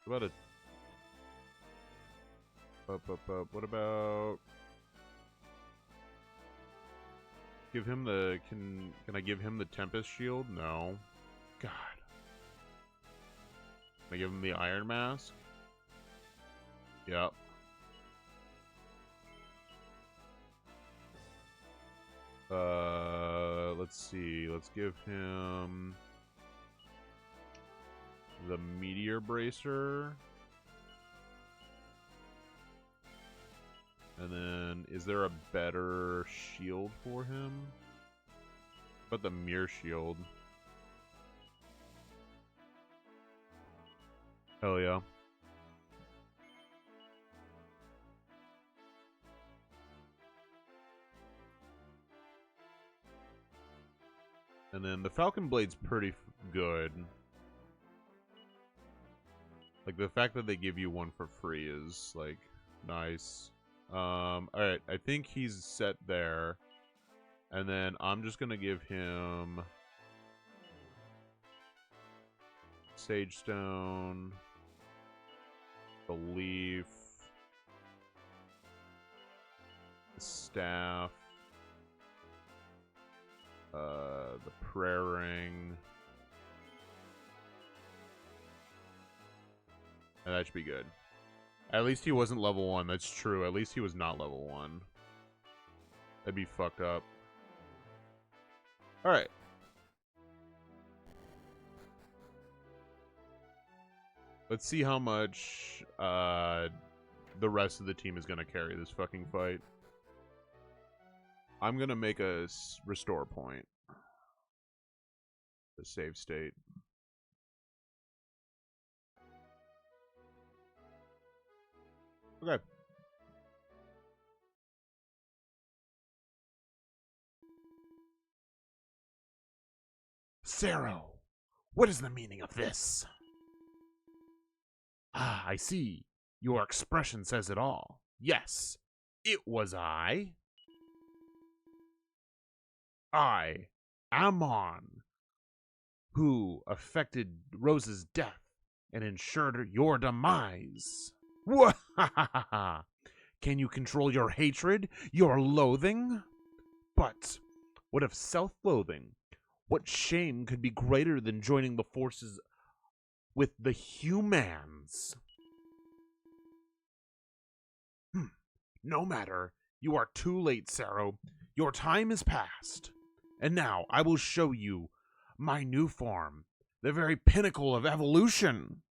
What about what about give him the can I give him the Tempest Shield? No. God. Can I give him the Iron Mask? Yep. Let's see. Let's give him the Meteor Bracer. And then, is there a better shield for him? But the Mirror Shield. Hell yeah. And then the Falcon Blade's pretty good. Like, the fact that they give you one for free is, like, nice. Alright, I think he's set there. And then I'm just gonna give him Sage Stone, the Leaf, the Staff, the Prayer Ring. And that should be good. At least he wasn't level 1. That's true. At least he was not level 1. That'd be fucked up. Alright. Let's see how much the rest of the team is going to carry this fucking fight. I'm going to make a restore point. The save state. Okay. Sero, what is the meaning of this? Ah, I see. Your expression says it all. Yes, it was I. I, Amon, who affected Rose's death and ensured your demise. Wahahaha! Can you control your hatred, your loathing? But what of self-loathing? What shame could be greater than joining the forces with the humans? No matter. You are too late, Sero. Your time is past. And now I will show you my new form, the very pinnacle of evolution.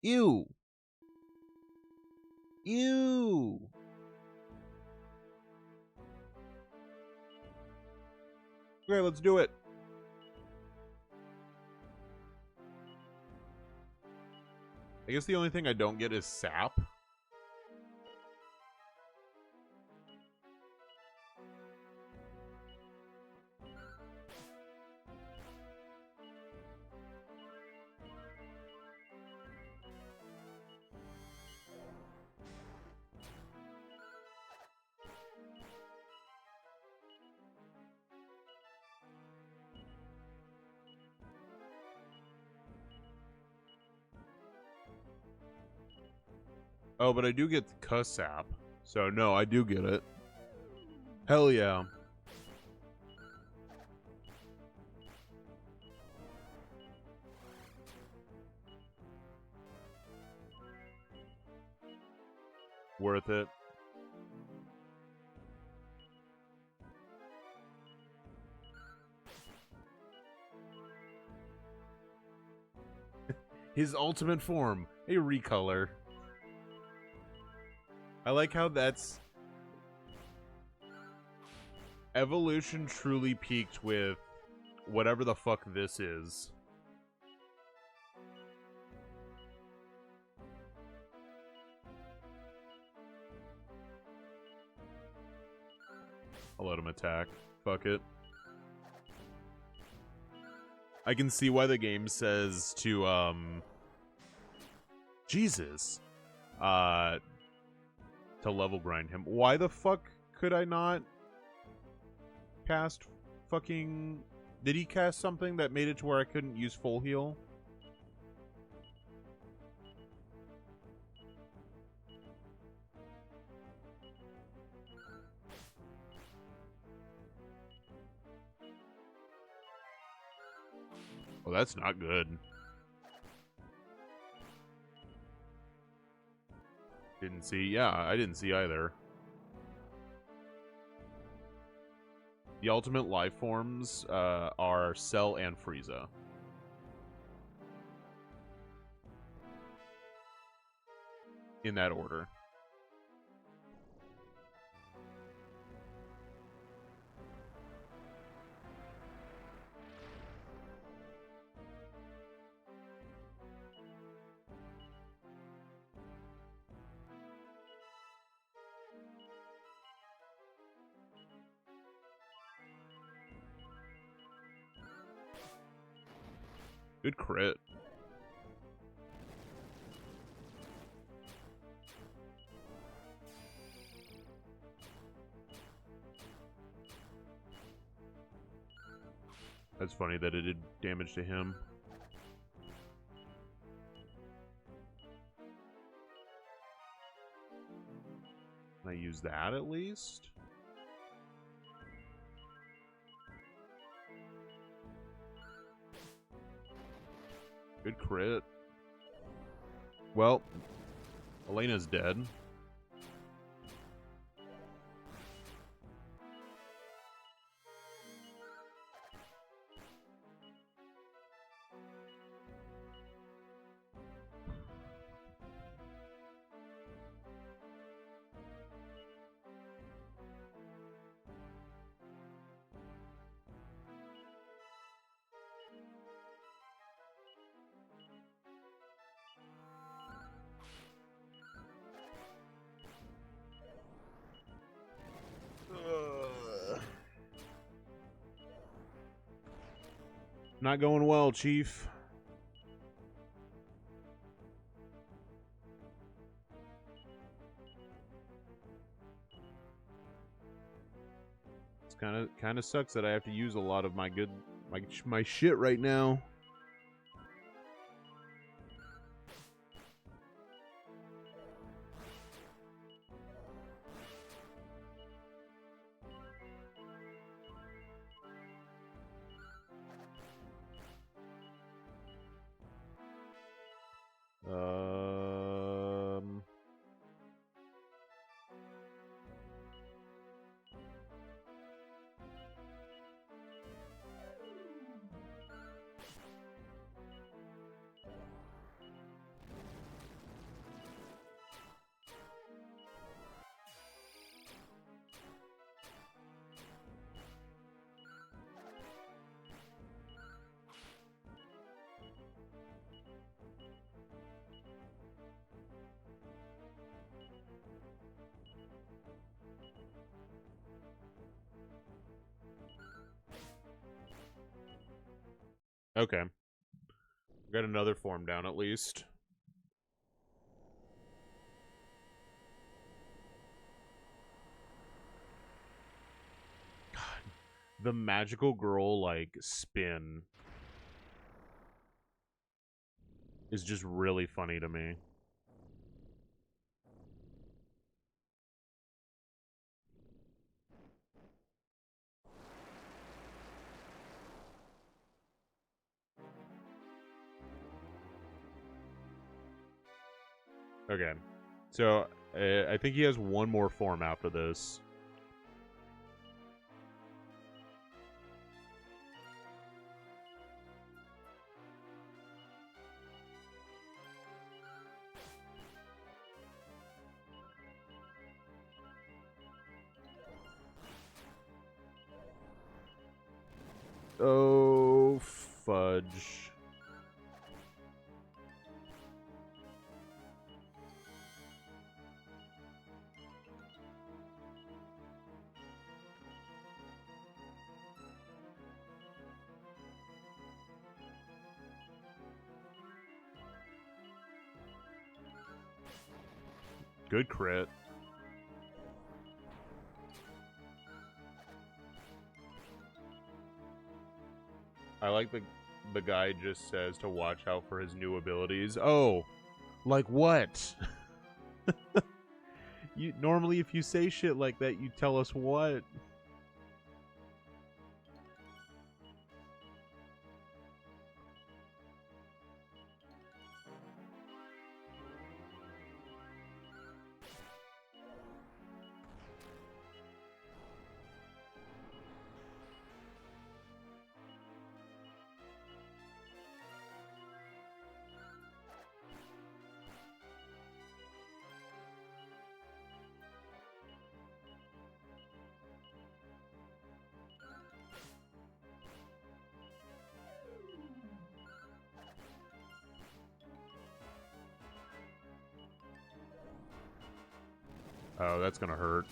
Ew. Ew. Okay, let's do it. I guess the only thing I don't get is sap. Oh, but I do get the cuss sap. So, no, I do get it. Hell yeah. Worth it. his ultimate form, a recolor. I like how that's... Evolution truly peaked with whatever the fuck this is. I'll let him attack. Fuck it. I can see why the game says to, Jesus. To level grind him. Why the fuck could I not cast fucking... Did he cast something that made it to where I couldn't use full heal? Oh, that's not good. Didn't see. Yeah, I didn't see either. The ultimate life forms are Cell and Frieza. In that order. Good crit. That's funny that it did damage to him. Can I use that at least? Good crit. Well, Elena's dead. Not going well, Chief. It's kind of sucks that I have to use a lot of my my shit right now. Okay. Got another form down at least. God. The magical girl, like, spin is just really funny to me. Okay. So, I think he has one more form after this. Oh, fudge. Good crit. I like the guy just says to watch out for his new abilities. Oh, like what? You normally if you say shit like that, you tell us what. Oh, that's gonna hurt.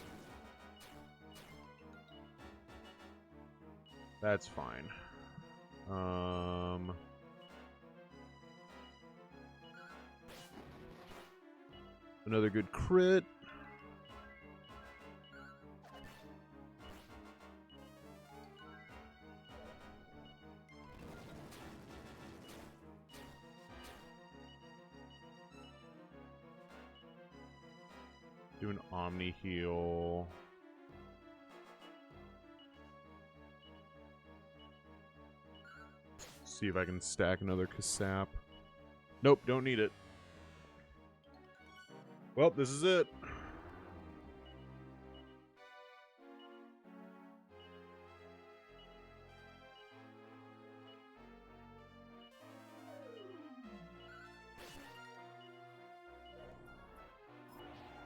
That's fine. Another good crit. Do an Omni heal. See if I can stack another Kasap. Nope, don't need it. Well, this is it.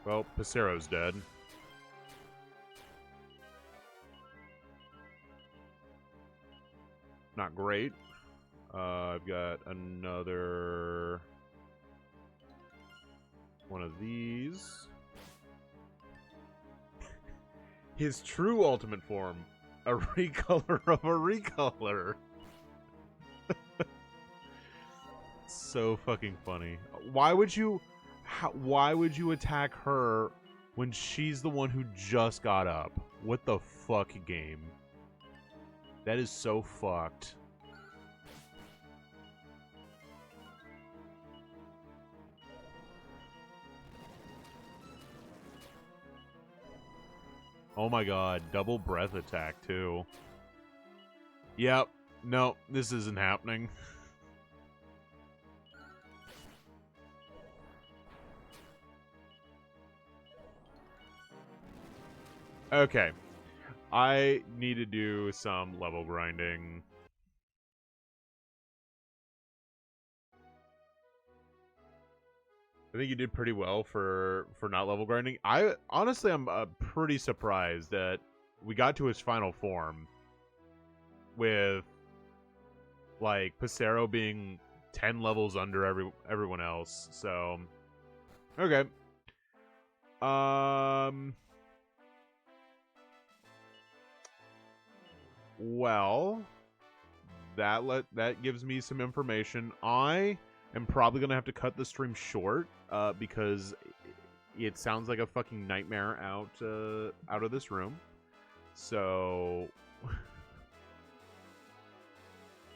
Well, Pacero's dead. Not great. I've got another one of these. His true ultimate form. A recolor of a recolor. So fucking funny. Why would you attack her when she's the one who just got up? What the fuck, game? That is so fucked. Oh my god, double breath attack too. Yep. No, this isn't happening. Okay. I need to do some level grinding. I think you did pretty well for not level grinding. I honestly, I'm pretty surprised that we got to his final form with like Pacero being 10 levels under everyone else. So, okay. Well, that gives me some information. I am probably gonna have to cut the stream short because it sounds like a fucking nightmare out of this room. So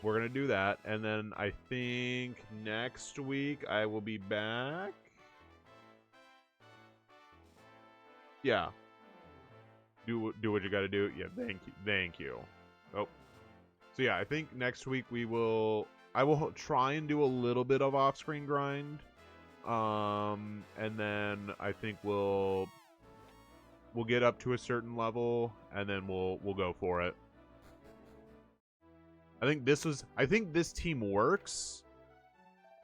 we're gonna do that, and then I think next week I will be back. Yeah. Do what you gotta do. Yeah, thank you. Oh. So yeah, I think next week I will try and do a little bit of off-screen grind. And then I think we'll get up to a certain level, and then we'll go for it. I think this team works.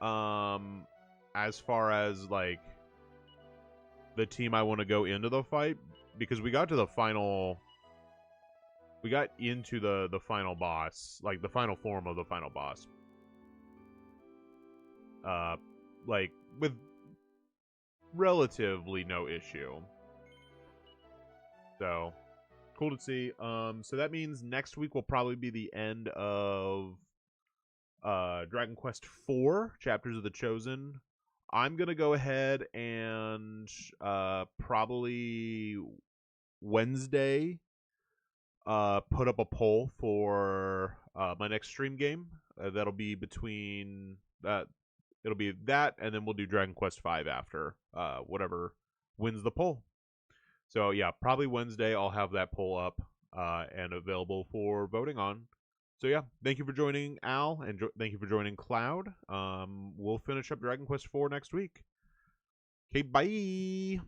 As far as like the team I want to go into the fight, because we got to the final We got into the final boss, like the final form of the final boss. Like with relatively no issue. So cool to see. So that means next week will probably be the end of Dragon Quest IV, Chapters of the Chosen. I'm gonna go ahead and probably Wednesday put up a poll for my next stream game. That'll be between it'll be that, and then we'll do Dragon Quest V after whatever wins the poll. So yeah, probably Wednesday I'll have that poll up and available for voting on. So yeah, thank you for joining Al, and thank you for joining Cloud. We'll finish up Dragon Quest IV next week. Okay, bye.